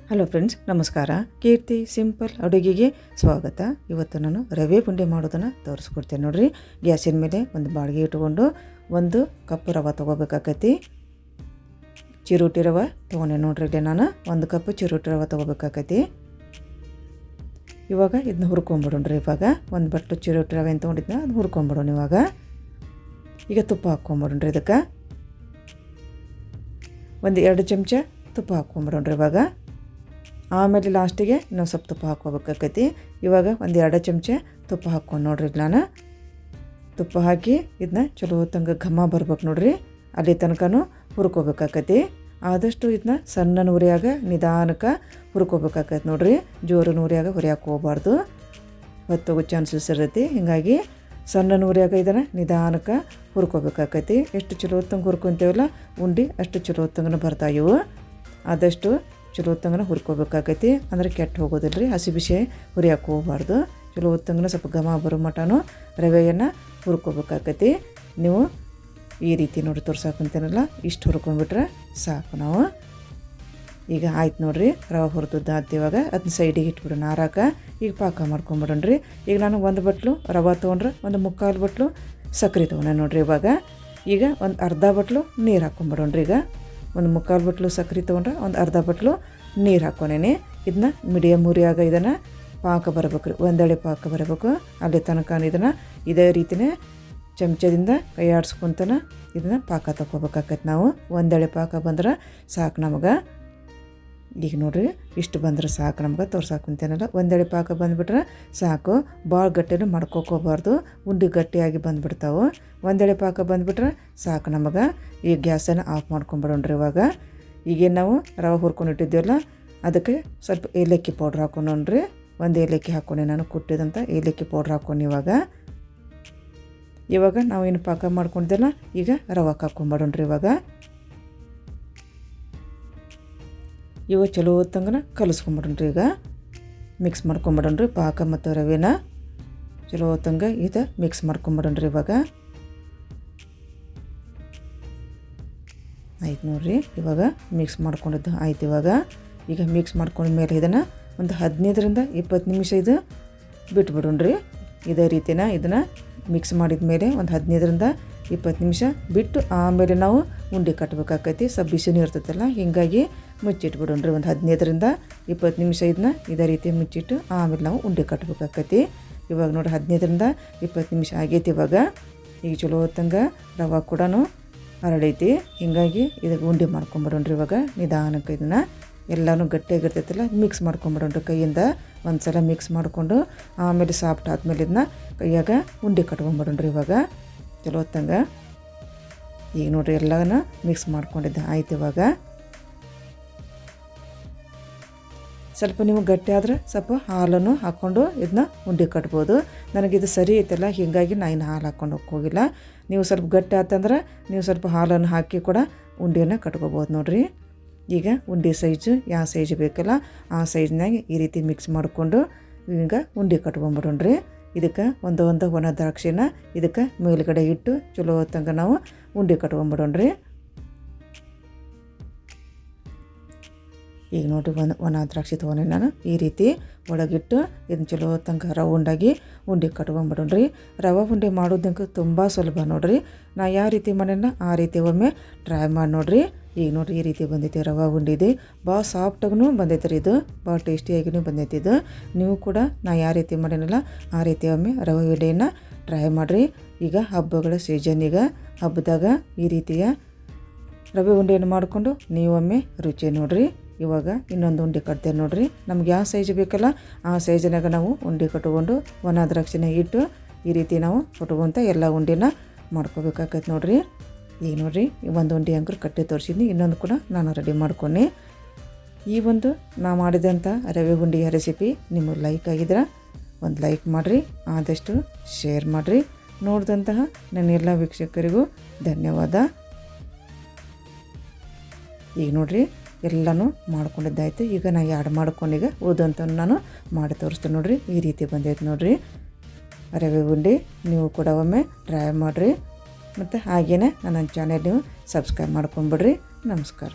Hello friends, ನಮಸ್ಕಾರ. ಕೀರ್ತಿ simple ಅಡುಗೆಗೆ ಸ್ವಾಗತ. ಇವತ್ತು ನಾನು ರವೆ ಉಂಡೆ ಮಾಡೋದನ್ನು ತೋರಿಸ್ಕೊಡ್ತೇನೆ ನೋಡಿರಿ. ಗ್ಯಾಸಿನ ಮೇಲೆ ಒಂದು ಬಾಳಿಗೆ ಇಟ್ಕೊಂಡು 1 ಕಪ್ ರವೆ ತೊಗೋಬೇಕಾಕೈತಿ. ಚಿರೋಟಿ ರವೆ ತೊಗೊಂಡೆ ನೋಡ್ರಿ. ಇಲ್ಲಿ ನಾನು 1 ಕಪ್ ಚಿರೋಟಿ ರವೆ ತೊಗೋಬೇಕಾಕೈತಿ. ಇವಾಗ ಇದನ್ನ ಹುರ್ಕೊಂಬಿಡೋಣ್ರಿ. ಇವಾಗ 1 ಬಟ್ಲು ಚಿರೋಟಿ ರವೆ ಅಂತ ತೊಗೊಂಡಿದ್ನ ಅದು ಹುರ್ಕೊಂಬಿಡೋಣ. ಈಗ ತುಪ್ಪ ಹಾಕ್ಕೊಂಬಿಡೋಣ್ರಿ. ಇದಕ್ಕೆ 2 ಚಮಚ ತುಪ್ಪ ಹಾಕ್ಕೊಂಬಿಡೋಣ್ರಿ. ಇವಾಗ ಆಮೇಲೆ ಲಾಸ್ಟಿಗೆ ಇನ್ನೊಂದು ಸ್ವಲ್ಪ ತುಪ್ಪ ಹಾಕ್ಕೋಬೇಕಾಕೈತಿ. ಇವಾಗ 2 ಚಮಚ ತುಪ್ಪ ಹಾಕ್ಕೊಂಡು ನೋಡ್ರಿ. ನಾನು ತುಪ್ಪ ಹಾಕಿ ಇದನ್ನ ಚಲೋ ತಂಗ ಘಮ ಬರ್ಬೇಕು ನೋಡ್ರಿ. ಅಲ್ಲಿ ತನಕನೂ ಹುರ್ಕೋಬೇಕಾಕೈತಿ. ಆದಷ್ಟು ಇದನ್ನ ಸಣ್ಣ ಉರಿಯಾಗ ನಿಧಾನಕ್ಕೆ ಹುರ್ಕೋಬೇಕಾಕೈತಿ ನೋಡ್ರಿ. ಜೋರು ಉರಿಯಾಗ ಹುರಿಯಾಕೆ ಹೋಗ್ಬಾರ್ದು, ಹೊತ್ತೋಗೋ ಚಾನ್ಸಸ್ ಇರ್ತೈತಿ. ಹೀಗಾಗಿ ಸಣ್ಣ ಉರಿಯಾಗ ಇದನ್ನು ನಿಧಾನಕ್ಕೆ ಹುರ್ಕೋಬೇಕಾಕೈತಿ. ಎಷ್ಟು ಚಲೋ ಹೊತ್ತಂಗೆ ಹುರ್ಕೊತೇವಲ್ಲ ಉಂಡೆ ಅಷ್ಟು ಚಲೋ ಹೊತ್ತಂಗನ ಬರ್ತಾಯಿವು. ಆದಷ್ಟು ಚಲೋ ಹೊತ್ತಂಗನ ಹುರ್ಕೋಬೇಕಾಕೈತಿ. ಅಂದರೆ ಕೆಟ್ಟು ಹೋಗೋದಿಲ್ಲ ರೀ. ಹಸಿ ಬಿಸಿ ಹುರಿಯಾಕೆ ಹೋಗ್ಬಾರ್ದು. ಚಲೋ ಹೊತ್ತಂಗನ ಸ್ವಲ್ಪ ಘಮ ಬರೋ ಮಟನೂ ರವೆಯನ್ನು ಹುರ್ಕೋಬೇಕಾಕೈತಿ. ನೀವು ಈ ರೀತಿ ನೋಡಿ ತೋರ್ಸಾಕಂತೇನಲ್ಲ, ಇಷ್ಟು ಹುರ್ಕೊಂಡ್ಬಿಟ್ರೆ ಸಾಕು. ನಾವು ಈಗ ಆಯ್ತು ನೋಡಿರಿ. ರವೆ ಹುರಿದದ್ದಾದ ಇವಾಗ ಅದನ್ನ ಸೈಡಿಗೆ ಇಟ್ಬಿಡೋಣ ಆರಾಕ. ಈಗ ಪಾಕ ಮಾಡ್ಕೊಂಬಿಡೋಣ್ರಿ. ಈಗ ನಾನು 1 ಬಟ್ಲು ರವೆ ತೊಗೊಂಡ್ರೆ 1/4 ಬಟ್ಲು ಸಕ್ಕರೆ ತೊಗೊಂಡೆ ನೋಡ್ರಿ. ಇವಾಗ ಈಗ ಒಂದು ಅರ್ಧ ಬಟ್ಲು ನೀರು ಹಾಕ್ಕೊಂಬಿಡೋಣ್ರಿ. ಈಗ 1/4 ಬಟ್ಲು ಸಕ್ಕರೆ ತೊಗೊಂಡ್ರೆ ಒಂದು ಅರ್ಧ ಬಟ್ಲು ನೀರು ಹಾಕ್ಕೊಂಡೇನೆ. ಇದನ್ನ ಮೀಡಿಯಮ್ ಉರಿಯಾಗ ಇದನ್ನು ಪಾಕ ಬರಬೇಕು ರೀ. ಒಂದೆಳೆ ಪಾಕ ಬರಬೇಕು. ಅಲ್ಲಿ ತನಕ ಇದನ್ನು ಇದೇ ರೀತಿಯೇ ಚಮಚದಿಂದ ಕೈ ಆಡಿಸ್ಕೊತನ ಇದನ್ನು ಪಾಕ ತಗೋಬೇಕಾಕೈತೆ. ನಾವು ಒಂದೆಳೆ ಪಾಕ ಬಂದ್ರೆ ಸಾಕು ನಮಗೆ. ಈಗ ನೋಡಿರಿ, ಇಷ್ಟು ಬಂದ್ರೆ ಸಾಕು ನಮ್ಗೆ. ತೋರ್ಸಾಕುಂತೇನಲ್ಲ, ಒಂದೆಳೆ ಪಾಕ ಬಂದುಬಿಟ್ರೆ ಸಾಕು. ಭಾಳ ಗಟ್ಟಿನೂ ಮಾಡ್ಕೋಕೋಬಾರ್ದು, ಉಂಡೆ ಗಟ್ಟಿಯಾಗಿ ಬಂದುಬಿಡ್ತಾವೆ. ಒಂದೆಳೆ ಪಾಕ ಬಂದುಬಿಟ್ರೆ ಸಾಕು ನಮಗೆ. ಈಗ ಗ್ಯಾಸನ್ನು ಆಫ್ ಮಾಡ್ಕೊಂಬಿಡೋಣ್ರಿ. ಇವಾಗ ಈಗೇನು ನಾವು ರವೆ ಹುರ್ಕೊಂಡಿಟ್ಟಿದ್ದೀವಲ್ಲ ಅದಕ್ಕೆ ಸ್ವಲ್ಪ ಏಲಕ್ಕಿ ಪೌಡ್ರ್ ಹಾಕೊಂಡ್ರಿ. 1 ಏಲಕ್ಕಿ ಹಾಕ್ಕೊಂಡೆ ನಾನು, ಕುಟ್ಟಿದಂಥ ಏಲಕ್ಕಿ ಪೌಡ್ರ್ ಹಾಕ್ಕೊಂಡು. ಇವಾಗ ನಾವೇನು ಪಾಕ ಮಾಡ್ಕೊಂಡಿದ್ದೆಲ್ಲ ಈಗ ರವೆ ಹಾಕ್ಕೊಂಬಿಡೋಣ್ರಿ. ಇವಾಗ ಚಲೋ ಹೊತ್ತಂಗನ ಕಲಿಸ್ಕೊಂಬಿಡೋಣ್ರಿ. ಈಗ ಮಿಕ್ಸ್ ಮಾಡ್ಕೊಂಬಿಡೋಣ್ರಿ. ಪಾಕ ಮತ್ತು ರವೆನ ಚಲೋ ಹೊತ್ತಂಗ ಇದು ಮಿಕ್ಸ್ ಮಾಡ್ಕೊಂಬಿಡೋಣ್ರಿ. ಇವಾಗ ಆಯ್ತು ನೋಡ್ರಿ. ಇವಾಗ ಮಿಕ್ಸ್ ಮಾಡ್ಕೊಂಡಿದ್ದು ಆಯ್ತು. ಈಗ ಮಿಕ್ಸ್ ಮಾಡ್ಕೊಂಡ್ಮೇಲೆ ಇದನ್ನು ಒಂದು 15ರಿಂದ 20 ನಿಮಿಷ ಇದು ಬಿಟ್ಬಿಡೋಣ್ರಿ. ಇದೇ ರೀತಿನ ಇದನ್ನು ಮಿಕ್ಸ್ ಮಾಡಿದ ಮೇಲೆ ಒಂದು 15ರಿಂದ 20 ನಿಮಿಷ ಬಿಟ್ಟು ಆಮೇಲೆ ನಾವು ಉಂಡೆ ಕಟ್ಟಬೇಕಾಕೈತಿ. ಸ್ವಲ್ಪ ಬಿಸಿನೂ ಇರ್ತೈತಲ್ಲ, ಹೀಗಾಗಿ ಮುಚ್ಚಿಟ್ಬಿಡೋಣ್ರಿ. ಒಂದು 15ರಿಂದ 20 ನಿಮಿಷ ಇದನ್ನ ಇದೇ ರೀತಿ ಮುಚ್ಚಿಟ್ಟು ಆಮೇಲೆ ನಾವು ಉಂಡೆ ಕಟ್ಟಬೇಕಾಕೈತಿ. ಇವಾಗ ನೋಡಿ 15ರಿಂದ 20 ನಿಮಿಷ ಆಗೈತಿ. ಈಗ ಚಲೋ ಹೊತ್ತಂಗೆ ರವೆ ಕೂಡ ಹರಡೈತಿ. ಹೀಗಾಗಿ ಇದಕ್ಕೆ ಉಂಡೆ ಮಾಡ್ಕೊಂಬಿಡೋಣ್ರಿ. ಇವಾಗ ನಿಧಾನಕ್ಕೆ ಇದನ್ನು ಎಲ್ಲನೂ ಗಟ್ಟಿಯಾಗಿರ್ತೈತಲ್ಲ ಮಿಕ್ಸ್ ಮಾಡ್ಕೊಂಬಿಡೋಣ್ರಿ. ಕೈಯಿಂದ ಒಂದು ಸಲ ಮಿಕ್ಸ್ ಮಾಡಿಕೊಂಡು ಆಮೇಲೆ ಸಾಫ್ಟ್ ಆದಮೇಲೆ ಇದನ್ನ ಕೈಯಾಗ ಉಂಡೆ ಕಟ್ಕೊಂಬಿಡೋಣ್ರಿ. ಇವಾಗ ಚಲೋ ಹೊತ್ತಂಗೆ ಈಗ ನೋಡಿರಿ ಎಲ್ಲನ ಮಿಕ್ಸ್ ಮಾಡ್ಕೊಂಡಿದ್ದೆ ಆಯ್ತು. ಇವಾಗ ಸ್ವಲ್ಪ ನಿಮಗೆ ಗಟ್ಟಿ ಆದರೆ ಸ್ವಲ್ಪ ಹಾಲನ್ನು ಹಾಕ್ಕೊಂಡು ಇದನ್ನ ಉಂಡೆ ಕಟ್ಬೋದು. ನನಗಿದು ಸರಿ ಐತಲ್ಲ, ಹೀಗಾಗಿ ನಾನು ಇನ್ನು ಹಾಲು ಹಾಕ್ಕೊಂಡು ಹೋಗಿಲ್ಲ. ನೀವು ಸ್ವಲ್ಪ ಗಟ್ಟಿ ಆತಂದ್ರೆ ನೀವು ಸ್ವಲ್ಪ ಹಾಲನ್ನು ಹಾಕಿ ಕೂಡ ಉಂಡೆಯನ್ನು ಕಟ್ಕೋಬೋದು ನೋಡಿರಿ. ಈಗ ಉಂಡೆ ಸೈಜು ಯಾವ ಸೈಜ್ ಬೇಕಲ್ಲ ಆ ಸೈಜ್ನಾಗ ಈ ರೀತಿ ಮಿಕ್ಸ್ ಮಾಡಿಕೊಂಡು ಈಗ ಉಂಡೆ ಕಟ್ಕೊಂಬಿಡೋಣ್ರಿ. ಇದಕ್ಕೆ ಒಂದು ಒಣ ದ್ರಾಕ್ಷಿನ ಇದಕ್ಕೆ ಮೇಲ್ಗಡೆ ಇಟ್ಟು ಚಲೋ ಹೊತ್ತಂಗೆ ನಾವು ಉಂಡೆ ಕಟ್ಕೊಂಬಿಡೋಣ್ರಿ. ಈಗ ನೋಡಿರಿ, ಒಣ ದ್ರಾಕ್ಷಿ ತೊಗೊಂಡೆ ನಾನು. ಈ ರೀತಿ ಒಳಗಿಟ್ಟು ಇದನ್ನ ಚಲೋ ಹೊತ್ತಂಗೆ ರೌಂಡಾಗಿ ಉಂಡೆ ಕಟ್ಕೊಂಬಿಡೋಣ್ರಿ. ರವೆ ಉಂಡೆ ಮಾಡೋದಕ್ಕೆ ತುಂಬ ಸುಲಭ ನೋಡಿರಿ. ನಾ ಯಾವ ರೀತಿ ಮಾಡೇನ ಆ ರೀತಿ ಒಮ್ಮೆ ಟ್ರೈ ಮಾಡಿ ನೋಡಿರಿ. ಈಗ ನೋಡಿರಿ, ಈ ರೀತಿ ಬಂದೈತಿ ರವೆ ಉಂಡಿದೆ. ಭಾಳ ಸಾಫ್ಟಾಗೂ ಬಂದೈತೆ ರೀ. ಇದು ಭಾಳ ಟೇಸ್ಟಿಯಾಗಿಯೂ ಬಂದೈತಿ. ಇದು ನೀವು ಕೂಡ ನಾ ಯಾವ ರೀತಿ ಮಾಡೇನಲ್ಲ ಆ ರೀತಿ ಒಮ್ಮೆ ರವೆ ಉಂಡೆಯನ್ನು ಟ್ರೈ ಮಾಡಿರಿ. ಈಗ ಹಬ್ಬಗಳ ಸೀಸನ್, ಈಗ ಹಬ್ಬದಾಗ ಈ ರೀತಿಯ ರವೆ ಉಂಡೆಯನ್ನು ಮಾಡಿಕೊಂಡು ನೀವೊಮ್ಮೆ ರುಚಿ ನೋಡಿರಿ. ಇವಾಗ ಇನ್ನೊಂದು ಉಂಡೆ ಕಟ್ತೇವೆ ನೋಡಿರಿ. ನಮ್ಗೆ ಯಾವ ಸೈಜ್ ಬೇಕಲ್ಲ ಆ ಸೈಜಿನಾಗ ನಾವು ಉಂಡೆ ಕಟ್ಕೊಂಡು ಒಣ ದ್ರಾಕ್ಷಿನ ಇಟ್ಟು ಈ ರೀತಿ ನಾವು ಕಟ್ಕೊಂತ ಎಲ್ಲ ಉಂಡೆನ ಮಾಡ್ಕೋಬೇಕಾಕೈತೆ ನೋಡಿರಿ. ಈಗ ನೋಡಿರಿ, ಒಂದು ಉಂಡೆ ಅಂಕರು ಕಟ್ಟಿ ತೋರಿಸಿದ್ನಿ, ಇನ್ನೊಂದು ಕೂಡ ನಾನು ರೆಡಿ ಮಾಡ್ಕೊಂಡು. ಈ ಒಂದು ನಾ ಮಾಡಿದಂಥ ರವೆ ಉಂಡೆಯ ರೆಸಿಪಿ ನಿಮಗೆ ಲೈಕ್ ಆಗಿದ್ರೆ ಒಂದು ಲೈಕ್ ಮಾಡಿರಿ, ಆದಷ್ಟು ಶೇರ್ ಮಾಡಿರಿ. ನೋಡಿದಂತಹ ನನ್ನೆಲ್ಲ ವೀಕ್ಷಕರಿಗೂ ಧನ್ಯವಾದ. ಈಗ ನೋಡಿರಿ ಎಲ್ಲನೂ ಮಾಡ್ಕೊಂಡಿದ್ದಾಯ್ತು. ಈಗ ನಾನು ಆ್ಯಡ್ ಮಾಡ್ಕೊಂಡೀಗ ಉಳಿದಂಥ ನಾನು ಮಾಡಿ ತೋರಿಸ್ತೇನೆ ನೋಡಿರಿ. ಈ ರೀತಿ ಬಂದೈತೆ ನೋಡಿರಿ ರವೆ ಉಂಡೆ. ನೀವು ಕೂಡ ಒಮ್ಮೆ ಟ್ರೈ ಮಾಡಿರಿ. ಮತ್ತು ಹಾಗೆಯೇ ನನ್ನ ಚಾನೆಲ್ ನೀವು ಸಬ್ಸ್ಕ್ರೈಬ್ ಮಾಡ್ಕೊಂಬಿಡ್ರಿ. ನಮಸ್ಕಾರ.